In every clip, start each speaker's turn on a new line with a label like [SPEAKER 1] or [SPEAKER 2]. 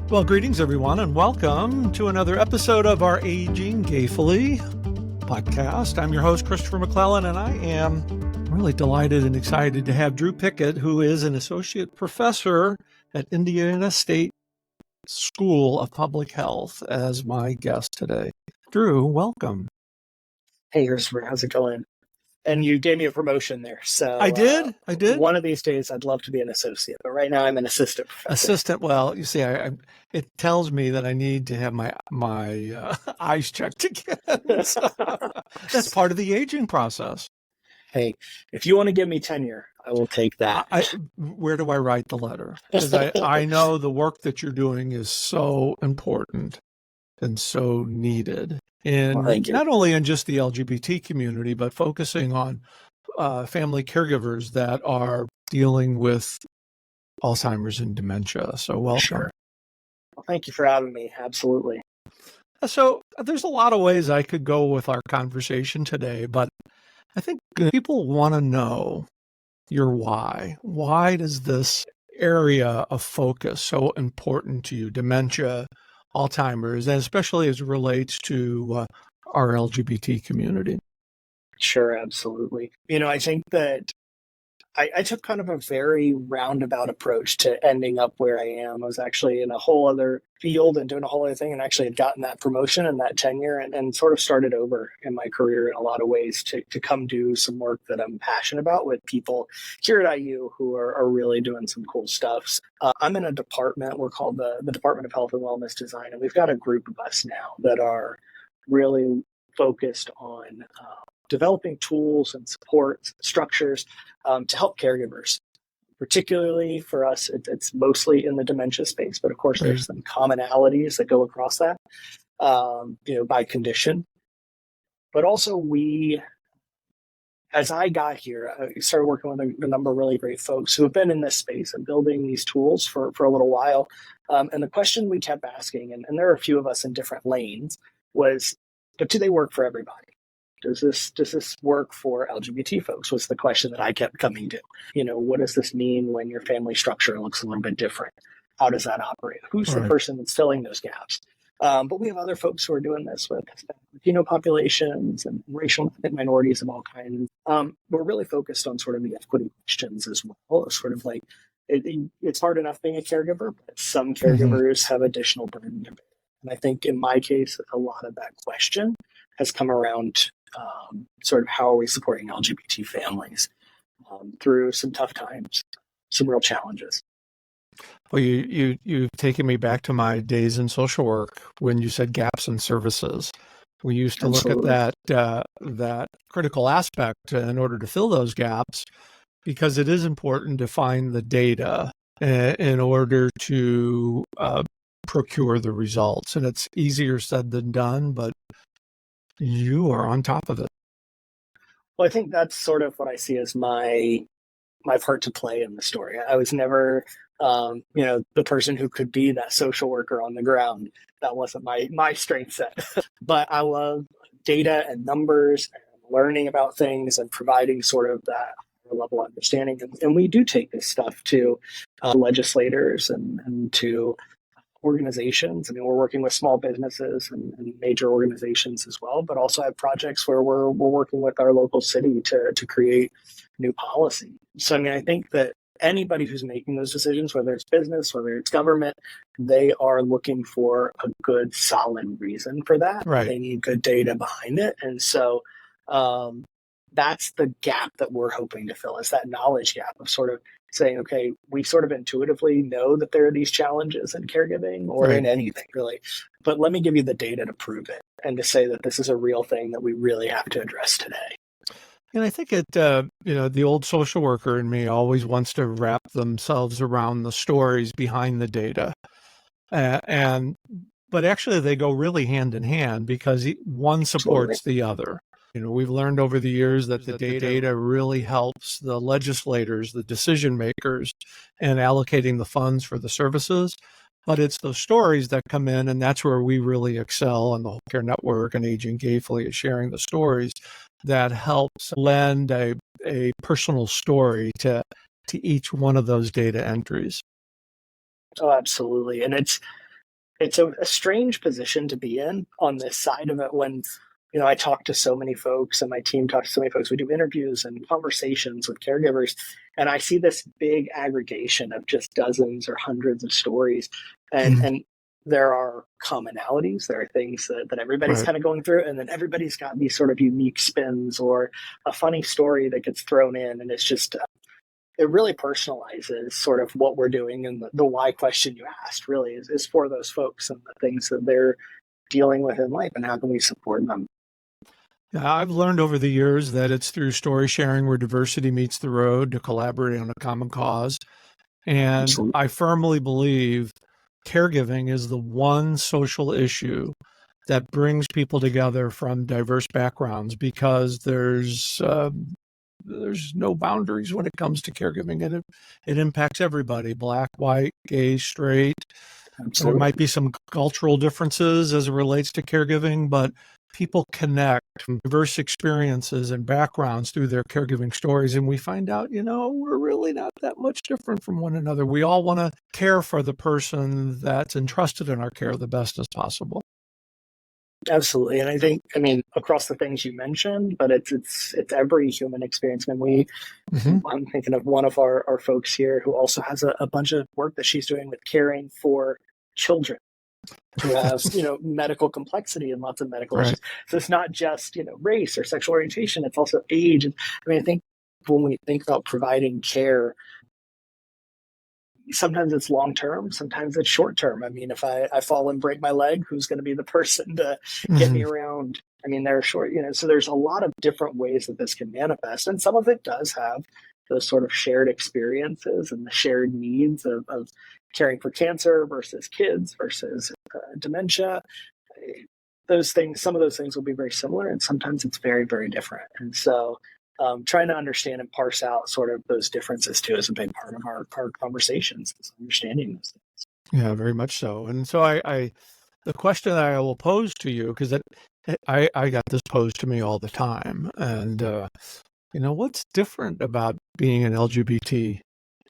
[SPEAKER 1] Well, greetings, everyone, and welcome to another episode of our Aging Gayfully podcast. I'm your host, Christopher McClellan, and I am really delighted and excited to have Drew Pickett, who is an associate professor at Indiana State School of Public Health, as my guest today. Drew, welcome.
[SPEAKER 2] Hey, Christopher, how's it going? And you gave me a promotion there. So
[SPEAKER 1] I did.
[SPEAKER 2] One of these days, I'd love to be an associate, but right now I'm an assistant professor.
[SPEAKER 1] Assistant. Well, you see, it tells me that I need to have my eyes checked again. So, that's part of the aging process.
[SPEAKER 2] Hey, if you want to give me tenure, I will take that.
[SPEAKER 1] Where do I write the letter? Because I know the work that you're doing is so important and so needed. And not only in just the LGBT community, but focusing on family caregivers that are dealing with Alzheimer's and dementia. So welcome.
[SPEAKER 2] Sure. Well, thank you for having me. Absolutely.
[SPEAKER 1] So there's a lot of ways I could go with our conversation today, but I think people want to know your why. Why does this area of focus so important to you? Dementia, Alzheimer's, and especially as it relates to our LGBT community.
[SPEAKER 2] Sure, absolutely. I think that I took kind of a very roundabout approach to ending up where I am. I was actually in a whole other field and doing a whole other thing, and actually had gotten that promotion and that tenure and sort of started over in my career in a lot of ways to come do some work that I'm passionate about with people here at IU who are really doing some cool stuff. I'm in a department, we're called the Department of Health and Wellness Design, and we've got a group of us now that are really focused on developing tools and supports, structures to help caregivers. Particularly for us, it's mostly in the dementia space, but of course there's some commonalities that go across that, by condition. But also as I got here, I started working with a number of really great folks who have been in this space and building these tools for a little while. And the question we kept asking, and there are a few of us in different lanes, was, but do they work for everybody? Does this work for LGBT folks? Was the question that I kept coming to. What does this mean when your family structure looks a little bit different? How does that operate? Who's the person that's filling those gaps? But we have other folks who are doing this with Latino populations and racial minorities of all kinds. We're really focused on sort of the equity questions as well. Sort of like it's hard enough being a caregiver, but some caregivers have additional burden to bear. And I think in my case, a lot of that question has come around sort of how are we supporting LGBT families through some tough times, some real challenges.
[SPEAKER 1] Well, you've taken me back to my days in social work when you said gaps in services. We used to look at that critical aspect in order to fill those gaps, because it is important to find the data in order to procure the results. And it's easier said than done, but you are on top of it.
[SPEAKER 2] Well, I think that's sort of what I see as my part to play in the story. I was never, the person who could be that social worker on the ground. That wasn't my strength set. But I love data and numbers and learning about things and providing sort of that level understanding. And we do take this stuff to legislators and to organizations. I mean, we're working with small businesses and major organizations as well, but also have projects where we're working with our local city to create new policy. So, I mean, I think that anybody who's making those decisions, whether it's business, whether it's government, they are looking for a good, solid reason for that.
[SPEAKER 1] Right.
[SPEAKER 2] They need good data behind it. And so that's the gap that we're hoping to fill, is that knowledge gap of sort of saying, okay, we sort of intuitively know that there are these challenges in caregiving or in anything really, but let me give you the data to prove it and to say that this is a real thing that we really have to address today.
[SPEAKER 1] And I think the old social worker in me always wants to wrap themselves around the stories behind the data. But actually they go really hand in hand, because one supports the other. We've learned over the years that the data really helps the legislators, the decision makers, in allocating the funds for the services. But it's those stories that come in, and that's where we really excel on the Whole Care Network and Aging Gayfully, is sharing the stories that helps lend a personal story to each one of those data entries.
[SPEAKER 2] Oh, absolutely. And it's it's a strange position to be in on this side of it when, I talk to so many folks and my team talks to so many folks. We do interviews and conversations with caregivers, and I see this big aggregation of just dozens or hundreds of stories. And there are commonalities. There are things that everybody's kind of going through, and then everybody's got these sort of unique spins or a funny story that gets thrown in. And it's just, it really personalizes sort of what we're doing. And the why question you asked really is for those folks and the things that they're dealing with in life, and how can we support them?
[SPEAKER 1] Yeah, I've learned over the years that it's through story sharing where diversity meets the road to collaborate on a common cause. And
[SPEAKER 2] Absolutely.
[SPEAKER 1] I firmly believe caregiving is the one social issue that brings people together from diverse backgrounds, because there's no boundaries when it comes to caregiving, and it impacts everybody: Black, white, gay, straight.
[SPEAKER 2] Absolutely.
[SPEAKER 1] There might be some cultural differences as it relates to caregiving, but people connect from diverse experiences and backgrounds through their caregiving stories. And we find out, we're really not that much different from one another. We all want to care for the person that's entrusted in our care the best as possible.
[SPEAKER 2] Absolutely. And I mean, across the things you mentioned, but it's every human experience. And I'm thinking of one of our folks here who also has a bunch of work that she's doing with caring for children who have, medical complexity and lots of medical issues. So it's not just, race or sexual orientation, it's also age. And I mean, I think when we think about providing care, sometimes it's long-term, sometimes it's short-term. I mean, if I fall and break my leg, who's going to be the person to get me around? I mean, they're short, so there's a lot of different ways that this can manifest. And some of it does have those sort of shared experiences and the shared needs of caring for cancer versus kids versus dementia. Those things, some of those things will be very similar, and sometimes it's very, very different. And so trying to understand and parse out sort of those differences too is a big part of our conversations, is understanding those things.
[SPEAKER 1] Yeah, very much so. And so the question that I will pose to you, because I got this posed to me all the time, and what's different about being an LGBT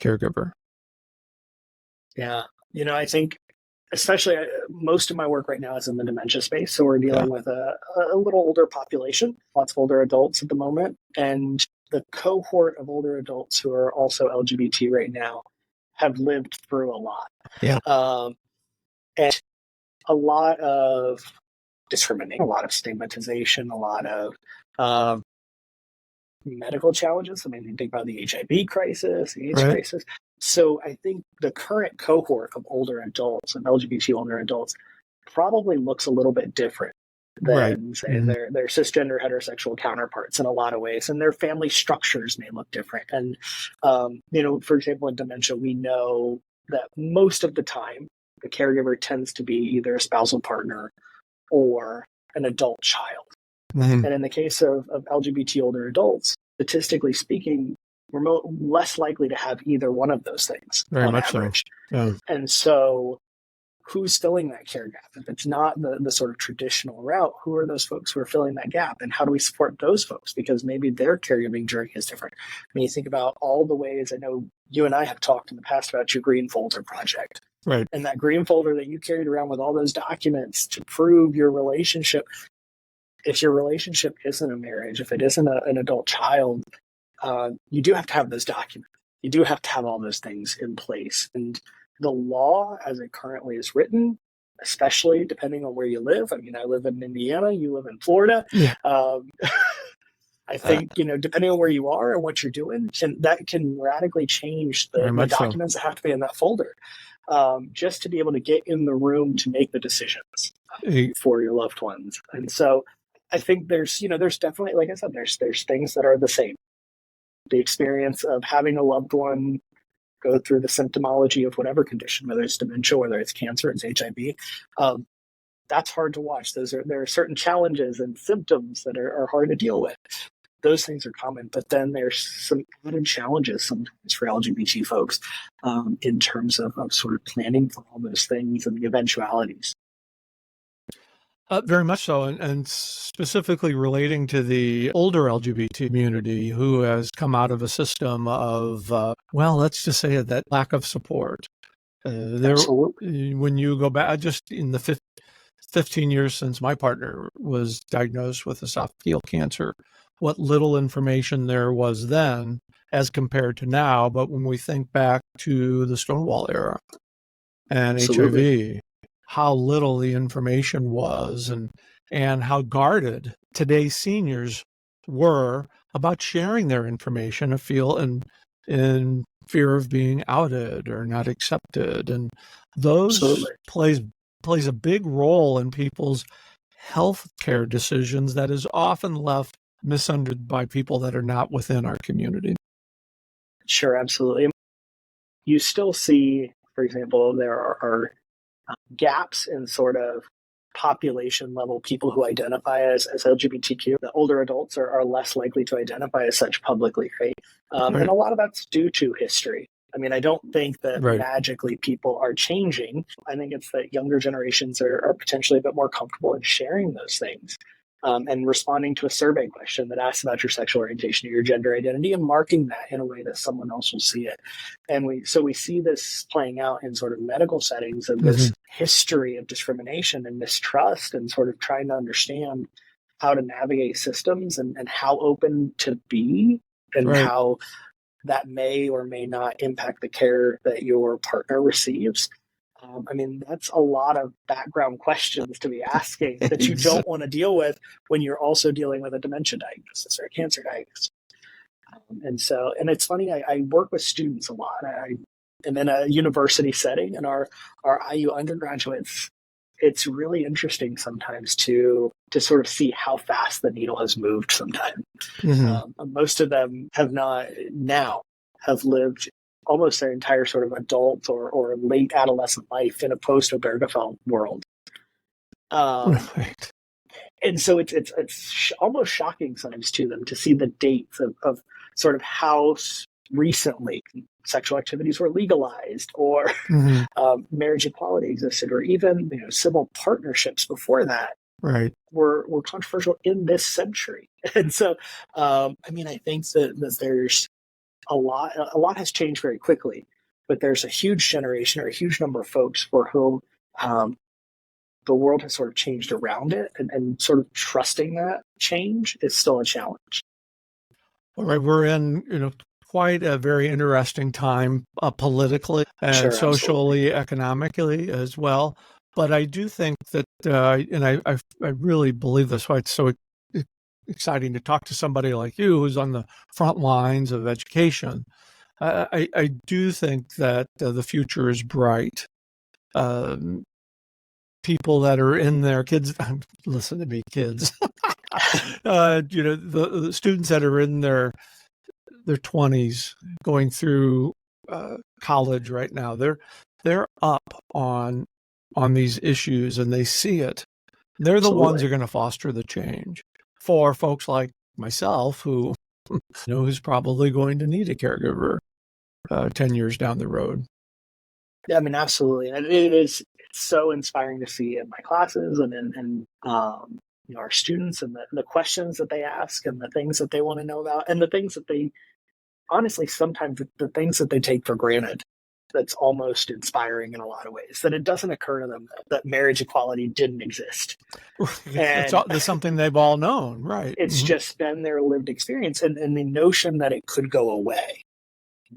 [SPEAKER 1] caregiver?
[SPEAKER 2] Yeah, I think especially most of my work right now is in the dementia space. So we're dealing with a little older population, lots of older adults at the moment. And the cohort of older adults who are also LGBT right now have lived through a lot.
[SPEAKER 1] Yeah.
[SPEAKER 2] And a lot of discrimination, a lot of stigmatization, a lot of medical challenges. I mean, you think about the HIV crisis, the AIDS crisis. So I think the current cohort of older adults and LGBT older adults probably looks a little bit different than say their cisgender heterosexual counterparts in a lot of ways, and their family structures may look different. And for example, in dementia, we know that most of the time the caregiver tends to be either a spousal partner or an adult child. And in the case of LGBT older adults, statistically speaking, we're less likely to have either one of those things.
[SPEAKER 1] Very much
[SPEAKER 2] average.
[SPEAKER 1] So. Yeah.
[SPEAKER 2] And so who's filling that care gap? If it's not the sort of traditional route, who are those folks who are filling that gap? And how do we support those folks? Because maybe their caregiving journey is different. I mean, you think about all the ways, I know you and I have talked in the past about your green folder project.
[SPEAKER 1] Right.
[SPEAKER 2] And that green folder that you carried around with all those documents to prove your relationship. If your relationship isn't a marriage, if it isn't an adult child, you do have to have those documents. You do have to have all those things in place. And the law as it currently is written, especially depending on where you live. I mean, I live in Indiana, you live in Florida.
[SPEAKER 1] Yeah.
[SPEAKER 2] I think, depending on where you are and what you're doing, that can radically change the documents that have to be in that folder, just to be able to get in the room to make the decisions for your loved ones. And so I think there's definitely, like I said, there's things that are the same. The experience of having a loved one go through the symptomology of whatever condition, whether it's dementia, whether it's cancer, it's HIV, that's hard to watch. There are certain challenges and symptoms that are hard to deal with. Those things are common, but then there's some added challenges sometimes for LGBT folks in terms of sort of planning for all those things and the eventualities.
[SPEAKER 1] Very much so, and specifically relating to the older LGBT community who has come out of a system of, let's just say that lack of support.
[SPEAKER 2] Absolutely.
[SPEAKER 1] When you go back, just in the 15 years since my partner was diagnosed with esophageal cancer, what little information there was then as compared to now. But when we think back to the Stonewall era and
[SPEAKER 2] Absolutely.
[SPEAKER 1] HIV, how little the information was, and how guarded today's seniors were about sharing their information and feel in fear of being outed or not accepted. And those
[SPEAKER 2] Absolutely.
[SPEAKER 1] plays a big role in people's health care decisions that is often left misunderstood by people that are not within our community.
[SPEAKER 2] Sure, absolutely. You still see, for example, there are gaps in sort of population level people who identify as LGBTQ. The older adults are less likely to identify as such publicly, right?
[SPEAKER 1] Right.
[SPEAKER 2] And a lot of that's due to history. I mean, I don't think that
[SPEAKER 1] Right.
[SPEAKER 2] magically people are changing. I think it's that younger generations are potentially a bit more comfortable in sharing those things. And responding to a survey question that asks about your sexual orientation or your gender identity and marking that in a way that someone else will see it. And we see this playing out in sort of medical settings of this history of discrimination and mistrust, and sort of trying to understand how to navigate systems and how open to be, and
[SPEAKER 1] Right.
[SPEAKER 2] how that may or may not impact the care that your partner receives. I mean, that's a lot of background questions to be asking that you don't want to deal with when you're also dealing with a dementia diagnosis or a cancer diagnosis. And it's funny, I work with students a lot. I am in a university setting, and our IU undergraduates, it's really interesting sometimes to sort of see how fast the needle has moved sometimes. Most of them have lived almost their entire sort of adult or late adolescent life in a post-Obergefell world.
[SPEAKER 1] Right.
[SPEAKER 2] And so it's almost shocking sometimes to them to see the dates of sort of how recently sexual activities were legalized, or marriage equality existed, or even civil partnerships before that
[SPEAKER 1] Right.
[SPEAKER 2] were controversial in this century. And so, I mean, I think that there's a lot has changed very quickly, but there's a huge generation or a huge number of folks for whom the world has sort of changed around it, and sort of trusting that change is still a challenge.
[SPEAKER 1] All right, we're in quite a very interesting time politically and
[SPEAKER 2] Sure,
[SPEAKER 1] socially, economically as well. But I do think that, and I really believe this, why it's so exciting to talk to somebody like you who's on the front lines of education. I do think that the future is bright. People that are in their kids, listen to me, kids. The students that are in their 20s going through college right now, they're up on these issues, and they see it. They're the ones who are going to foster the change for folks like myself, who who's probably going to need a caregiver 10 years down the road.
[SPEAKER 2] Yeah, I mean, absolutely. And it's so inspiring to see in my classes and our students, and the questions that they ask, and the things that they want to know about, and the things that they honestly, sometimes the things that they take for granted. That's almost inspiring in a lot of ways, that it doesn't occur to them that marriage equality didn't exist.
[SPEAKER 1] That's something they've all known, right?
[SPEAKER 2] It's just been their lived experience, and the notion that it could go away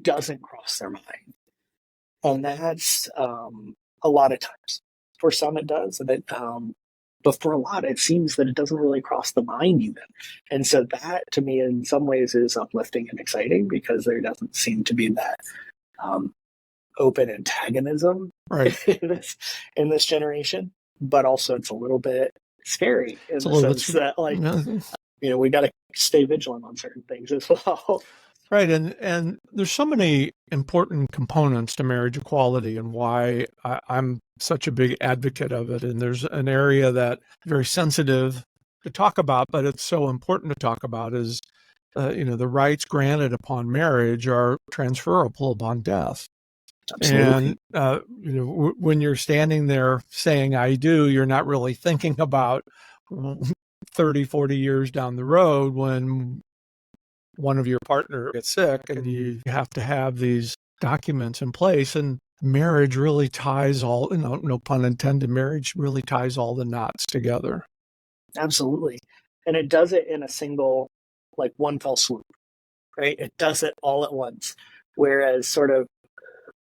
[SPEAKER 2] doesn't cross their mind. And that's a lot of times. For some it does, but for a lot it seems that it doesn't really cross the mind even. And so that, to me, in some ways is uplifting and exciting, because there doesn't seem to be that open antagonism in this generation. But also it's a little bit scary in the sense that, like, we got to stay vigilant on certain things as well.
[SPEAKER 1] Right, and there's so many important components to marriage equality, and why I'm such a big advocate of it. And there's an area that very sensitive to talk about, but it's so important to talk about, is the rights granted upon marriage are transferable upon death. Absolutely. And when you're standing there saying "I do," you're not really thinking about 30, 40 years down the road when one of your partner gets sick, and you have to have these documents in place. And marriage really ties all, no pun intended, marriage really ties all the knots together.
[SPEAKER 2] Absolutely. And it does it in a single, like one fell swoop, right? It does it all at once. Whereas sort of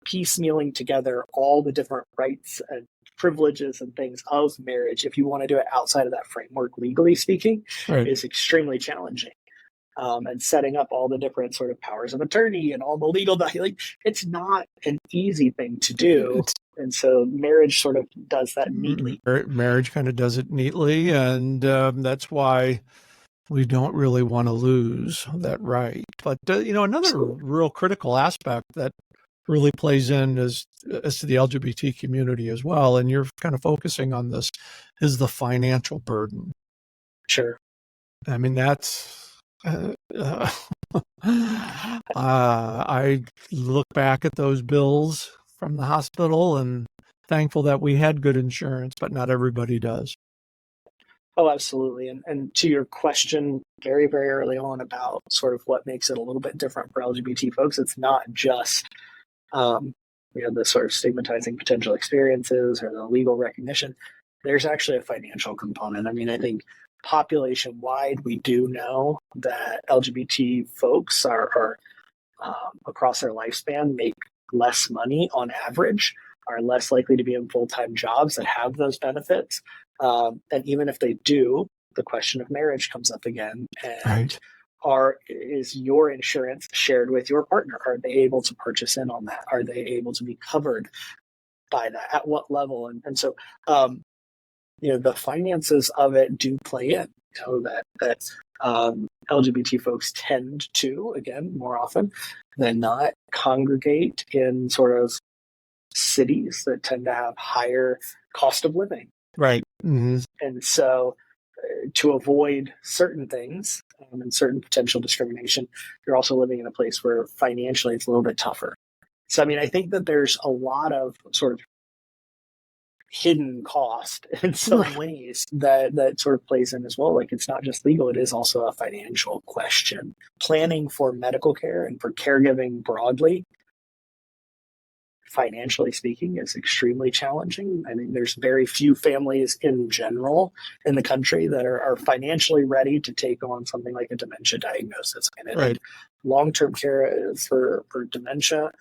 [SPEAKER 2] piecemealing together all the different rights and privileges and things of marriage, if you want to do it outside of that framework, legally speaking,
[SPEAKER 1] Right.
[SPEAKER 2] is extremely challenging. And setting up all the different sort of powers of attorney and all the legal, like, it's not an easy thing to do. And so marriage sort of does that neatly.
[SPEAKER 1] Marriage kind of does it neatly, and that's why we don't really want to lose that right. But another real critical aspect that really plays in as to the LGBT community as well, and you're kind of focusing on this, is the financial burden.
[SPEAKER 2] Sure.
[SPEAKER 1] I mean, that's I look back at those bills from the hospital and thankful that we had good insurance, but not everybody does.
[SPEAKER 2] Oh, absolutely. And to your question very, very early on about sort of what makes it a little bit different for LGBT folks, it's not just the sort of stigmatizing potential experiences or the legal recognition. There's actually a financial component. I mean, I think population-wide, we do know that LGBT folks are across their lifespan make less money on average, are less likely to be in full-time jobs that have those benefits. And even if they do, the question of marriage comes up again. And
[SPEAKER 1] right.
[SPEAKER 2] Is your insurance shared with your partner? Are they able to purchase in on that? Are they able to be covered by that? At what level? And so, the finances of it do play in. That LGBT folks tend to, again, more often than not, congregate in sort of cities that tend to have higher cost of living.
[SPEAKER 1] Right. Mm-hmm.
[SPEAKER 2] And so to avoid certain things and certain potential discrimination, you're also living in a place where financially it's a little bit tougher. So, I mean, I think that there's a lot of sort of hidden cost in some ways that sort of plays in as well. Like, it's not just legal, it is also a financial question. Planning for medical care and for caregiving broadly, financially speaking, is extremely challenging. I mean, there's very few families in general in the country that are financially ready to take on something like a dementia diagnosis. And
[SPEAKER 1] right.
[SPEAKER 2] Long-term care for dementia,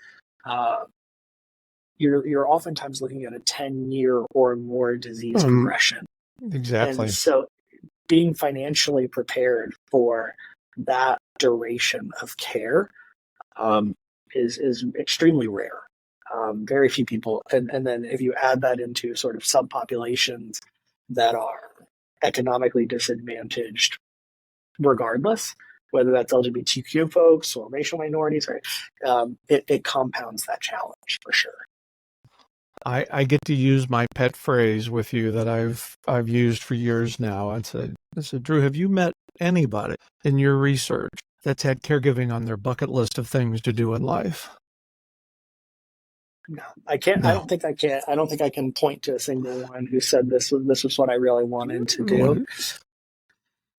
[SPEAKER 2] you're oftentimes looking at a 10-year or more disease progression.
[SPEAKER 1] Exactly.
[SPEAKER 2] And so being financially prepared for that duration of care is extremely rare. Very few people. And then if you add that into sort of subpopulations that are economically disadvantaged regardless, whether that's LGBTQ folks or racial minorities, right? It compounds that challenge for sure.
[SPEAKER 1] I get to use my pet phrase with you that I've used for years now. I said, Drew, have you met anybody in your research that's had caregiving on their bucket list of things to do in life?
[SPEAKER 2] No, I can't. No. I don't think I can point to a single one who said this was what I really wanted to do.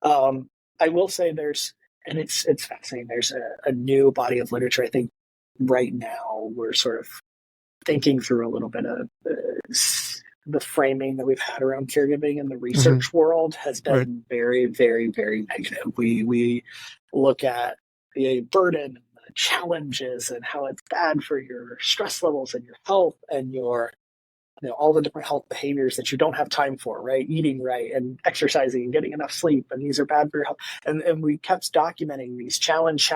[SPEAKER 2] I will say and it's fascinating. There's a new body of literature. I think right now we're sort of thinking through a little bit of the framing that we've had around caregiving in the research world has been very, very, very negative. We look at the burden, the challenges, and how it's bad for your stress levels and your health and your all the different health behaviors that you don't have time for, right? Eating right and exercising and getting enough sleep, and these are bad for your health. And we kept documenting these challenge.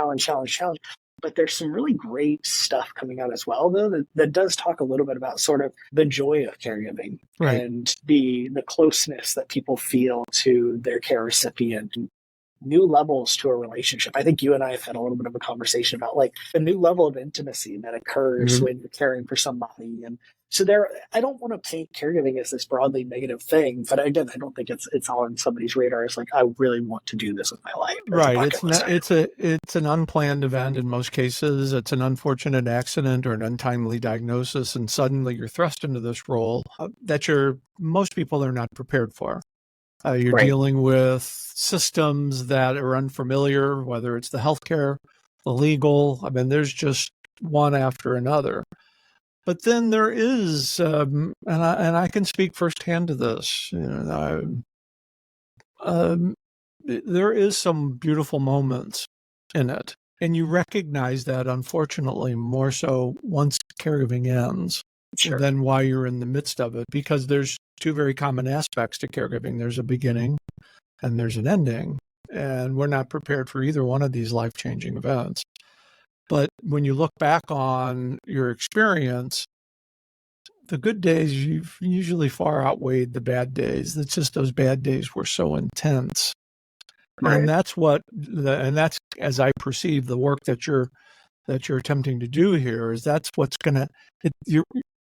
[SPEAKER 2] But there's some really great stuff coming out as well, though, that does talk a little bit about sort of the joy of caregiving and the closeness that people feel to their care recipient, new levels to a relationship. I think you and I have had a little bit of a conversation about like the new level of intimacy that occurs when you're caring for somebody. And so I don't want to paint caregiving as this broadly negative thing, but again, I don't think it's on somebody's radar. It's like, I really want to do this with my life.
[SPEAKER 1] Right. It's an unplanned event in most cases. It's an unfortunate accident or an untimely diagnosis, and suddenly you're thrust into this role that most people are not prepared for. You're dealing with systems that are unfamiliar, whether it's the healthcare, the legal. I mean, there's just one after another. But then there is, and I can speak firsthand to this. There is some beautiful moments in it, and you recognize that, unfortunately, more so once caregiving ends than while you're in the midst of it, because there's two very common aspects to caregiving. There's a beginning and there's an ending, and we're not prepared for either one of these life-changing events. But when you look back on your experience, the good days you've usually far outweighed the bad days. It's just those bad days were so intense. Right. And that's that's, as I perceive the work that you're attempting to do here, is that's what's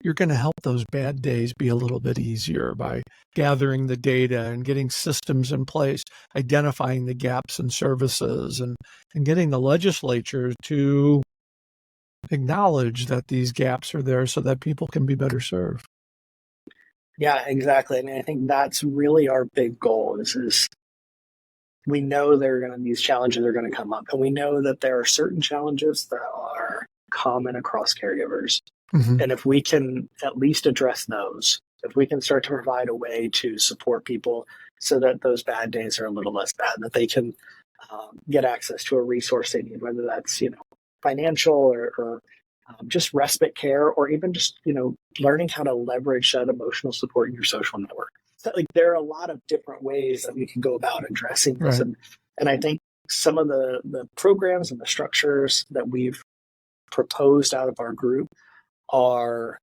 [SPEAKER 1] you're going to help those bad days be a little bit easier by gathering the data and getting systems in place, identifying the gaps in services, and getting the legislature to acknowledge that these gaps are there so that people can be better served.
[SPEAKER 2] Yeah, exactly. I mean, I think that's really our big goal. Is we know these challenges are going to come up, and we know that there are certain challenges that are common across caregivers. Mm-hmm. And if we can at least address those, if we can start to provide a way to support people so that those bad days are a little less bad, that they can get access to a resource they need, whether that's, financial or just respite care, or even just, learning how to leverage that emotional support in your social network. So, there are a lot of different ways that we can go about addressing this. Right. And I think some of the programs and the structures that we've proposed out of our group are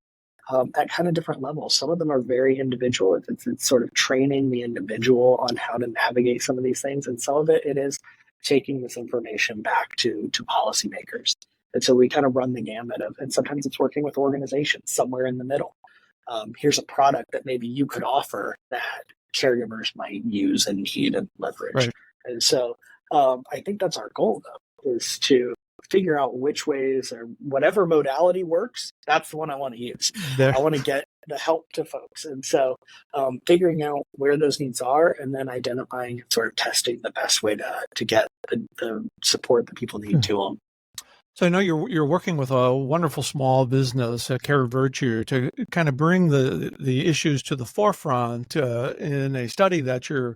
[SPEAKER 2] at kind of different levels. Some of them are very individual. It's sort of training the individual on how to navigate some of these things. And some of it is taking this information back to policymakers. And so we kind of run the gamut of, and sometimes it's working with organizations somewhere in the middle. Here's a product that maybe you could offer that caregivers might use and need and leverage. Right. And so I think that's our goal, though, is to figure out which ways, or whatever modality works, that's the one I want to use. I want to get the help to folks. And so figuring out where those needs are, and then identifying and sort of testing the best way to get the support that people need to them.
[SPEAKER 1] So I know you're working with a wonderful small business, Care Virtue, to kind of bring the issues to the forefront in a study that you're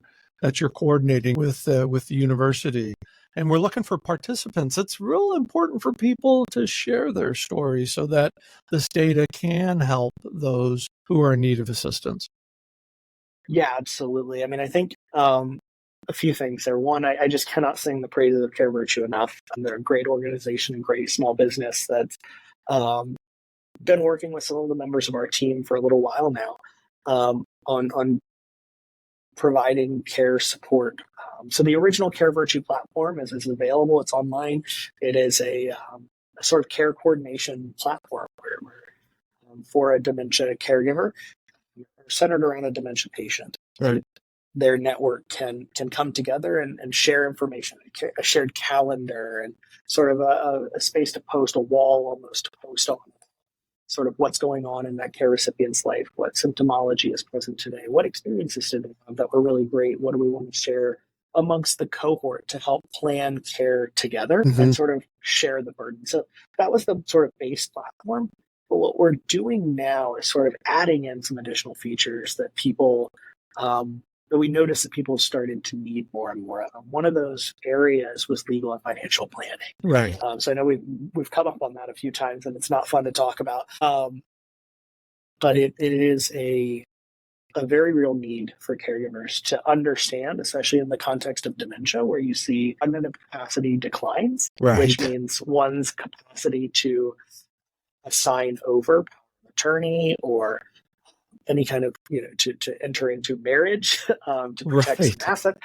[SPEAKER 1] coordinating with the university. And we're looking for participants. It's real important for people to share their stories so that this data can help those who are in need of assistance.
[SPEAKER 2] Yeah, absolutely. I mean, I think a few things there. One, I just cannot sing the praises of Care Virtue enough. They're a great organization and great small business that's been working with some of the members of our team for a little while now on providing care support. So the original Care Virtue platform is available. It's online. It is a sort of care coordination platform where for a dementia caregiver, centered around a dementia patient. Right. Their network can come together and share information, a shared calendar, and sort of a space to post, a wall almost to post on sort of what's going on in that care recipient's life, what symptomology is present today, what experiences did they have that were really great, what do we want to share amongst the cohort to help plan care together and sort of share the burden. So that was the sort of base platform. But what we're doing now is sort of adding in some additional features that people that we noticed that people started to need more and more of. One of those areas was legal and financial planning. Right. So I know we've come up on that a few times, and it's not fun to talk about. But it is a very real need for caregivers to understand, especially in the context of dementia, where you see cognitive capacity declines, right, which means one's capacity to assign over attorney or any kind of, to enter into marriage, to protect some assets.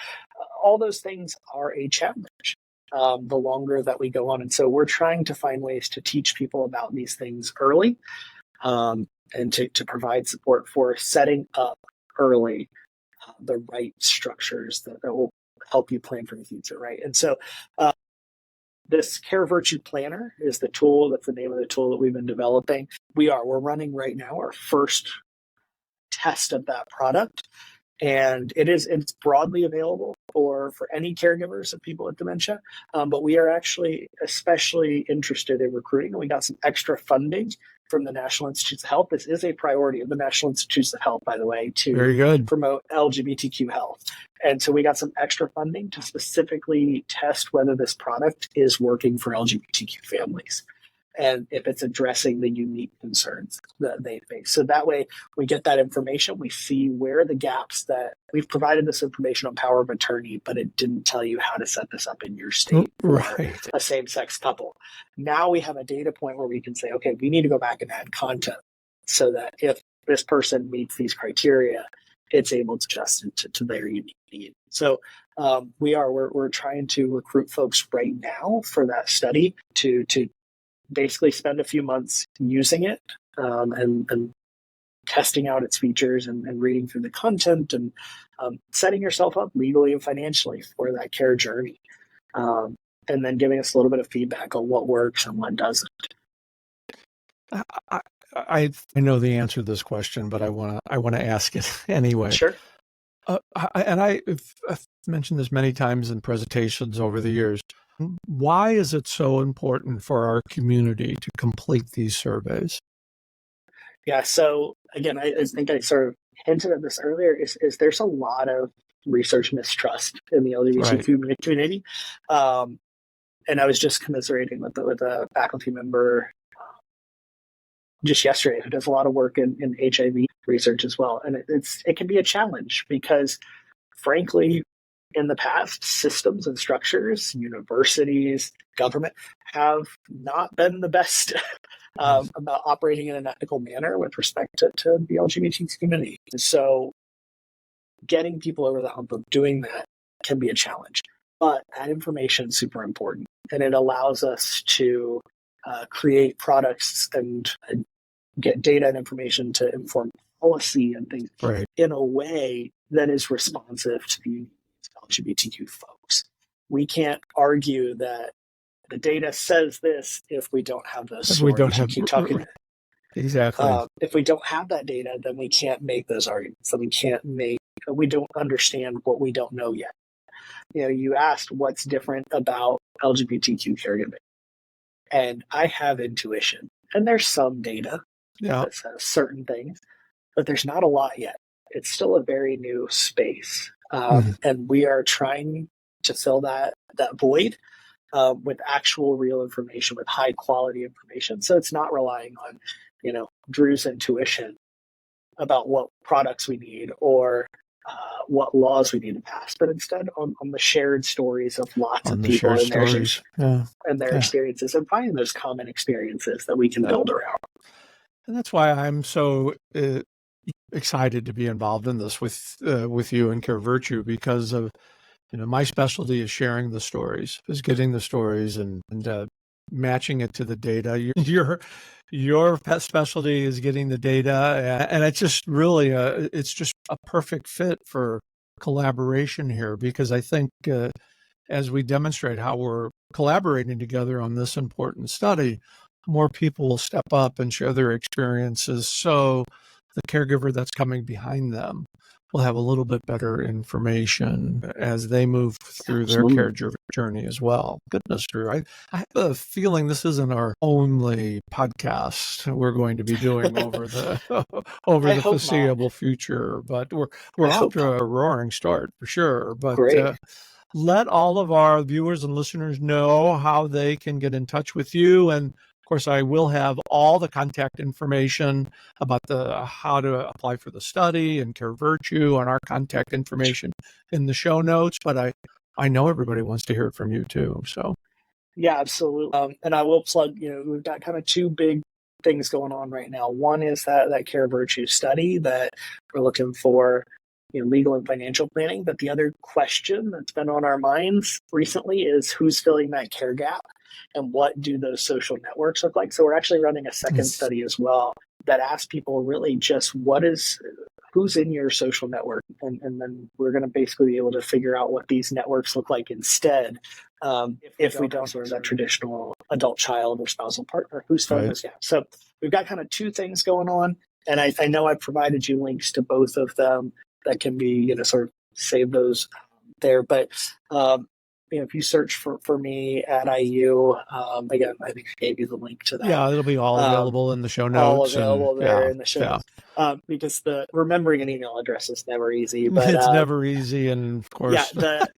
[SPEAKER 2] All those things are a challenge the longer that we go on. And so we're trying to find ways to teach people about these things early and to provide support for setting up early the right structures that will help you plan for the future, right? And so this Care Virtue Planner is the tool. That's the name of the tool that we've been developing. We're running right now our first test of that product, and it's broadly available for any caregivers of people with dementia, but we are actually especially interested in recruiting, and we got some extra funding from the National Institutes of Health. This is a priority of the National Institutes of Health, by the way,
[SPEAKER 1] Very
[SPEAKER 2] to
[SPEAKER 1] good.
[SPEAKER 2] promote LGBTQ health. And so we got some extra funding to specifically test whether this product is working for LGBTQ families and if it's addressing the unique concerns that they face. So that way we get that information, we see where the gaps that we've provided this information on power of attorney, but it didn't tell you how to set this up in your state for
[SPEAKER 1] Right.
[SPEAKER 2] a same-sex couple. Now we have a data point where we can say, okay, we need to go back and add content so that if this person meets these criteria, it's able to adjust to their unique need. So we're trying to recruit folks right now for that study to basically spend a few months using it and testing out its features and reading through the content and setting yourself up legally and financially for that care journey. And then giving us a little bit of feedback on what works and what doesn't.
[SPEAKER 1] I know the answer to this question, but I want to ask it anyway.
[SPEAKER 2] Sure.
[SPEAKER 1] I've mentioned this many times in presentations over the years. Why is it so important for our community to complete these surveys?
[SPEAKER 2] Yeah. So again, I think I sort of hinted at this earlier. Is there's a lot of research mistrust in the LGBT community, and I was just commiserating with a faculty member just yesterday who does a lot of work in HIV research as well, and it can be a challenge because, frankly, in the past, systems and structures, universities, government have not been the best about operating in an ethical manner with respect to the LGBT community. So getting people over the hump of doing that can be a challenge. But that information is super important, and it allows us to create products and get data and information to inform policy and things in a way that is responsive to the LGBTQ folks. We can't argue that the data says this if we don't have those stories.
[SPEAKER 1] We don't have
[SPEAKER 2] keep talking.
[SPEAKER 1] Exactly.
[SPEAKER 2] If we don't have that data, then we can't make those arguments. So we don't understand what we don't know yet. You asked what's different about LGBTQ caregiving, and I have intuition, and there's some data that says certain things, but there's not a lot yet. It's still a very new space. And we are trying to fill that void with actual real information, with high quality information. So it's not relying on, Drew's intuition about what products we need or what laws we need to pass, but instead on the shared stories of lots of people and their experiences, and finding those common experiences that we can build around.
[SPEAKER 1] And that's why I'm so excited to be involved in this with you and Care Virtue, because of my specialty is sharing the stories, is getting the stories and matching it to the data. Your pet specialty is getting the data, and it's just really it's just a perfect fit for collaboration here, because I think as we demonstrate how we're collaborating together on this important study, more people will step up and share their experiences, so the caregiver that's coming behind them will have a little bit better information as they move through their care journey as well. Goodness, Drew, I have a feeling this isn't our only podcast we're going to be doing over the foreseeable future, but we're off to a roaring start for sure. But let all of our viewers and listeners know how they can get in touch with you. And of course, I will have all the contact information about how to apply for the study and Care Virtue and our contact information in the show notes. But I know everybody wants to hear it from you too. So, yeah, absolutely. And I will plug. We've got kind of two big things going on right now. One is that Care Virtue study that we're looking for legal and financial planning. But the other question that's been on our minds recently is who's filling that care gap. And what do those social networks look like? So we're actually running a second study as well that asks people really just who's in your social network. And then we're going to basically be able to figure out what these networks look like instead. If we don't have that traditional adult child or spousal partner, who's filling those gaps. So we've got kind of two things going on. And I know I've provided you links to both of them that can be, sort of save those there. But
[SPEAKER 2] if you search for me at IU, again, I think I gave you the link to that.
[SPEAKER 1] Yeah, it'll be all available in the show notes.
[SPEAKER 2] All available there in the show notes. Because remembering an email address is never easy. But
[SPEAKER 1] it's never easy, and of course,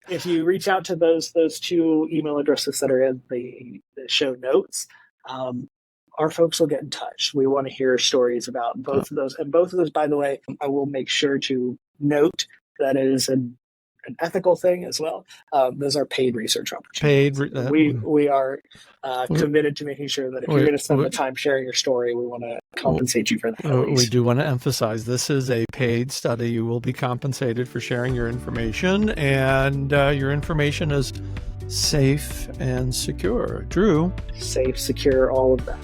[SPEAKER 2] if you reach out to those two email addresses that are in the show notes, our folks will get in touch. We want to hear stories about both of those, and both of those, by the way, I will make sure to note that it is an ethical thing as well. Those are paid research opportunities. We are committed to making sure that if you're going to spend the time sharing your story, we want to compensate you for that.
[SPEAKER 1] We do want to emphasize this is a paid study. You will be compensated for sharing your information, and your information is safe and secure. Drew?
[SPEAKER 2] Safe, secure, all of that.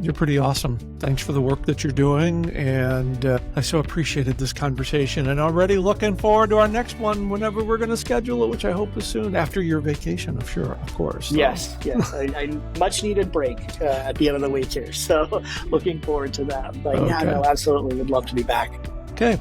[SPEAKER 1] You're pretty awesome. Thanks for the work that you're doing, and I so appreciated this conversation, and already looking forward to our next one whenever we're going to schedule it, which I hope is soon after your vacation, of course. So.
[SPEAKER 2] Yes. I much needed break at the end of the week here, so looking forward to that. But absolutely would love to be back.
[SPEAKER 1] Okay.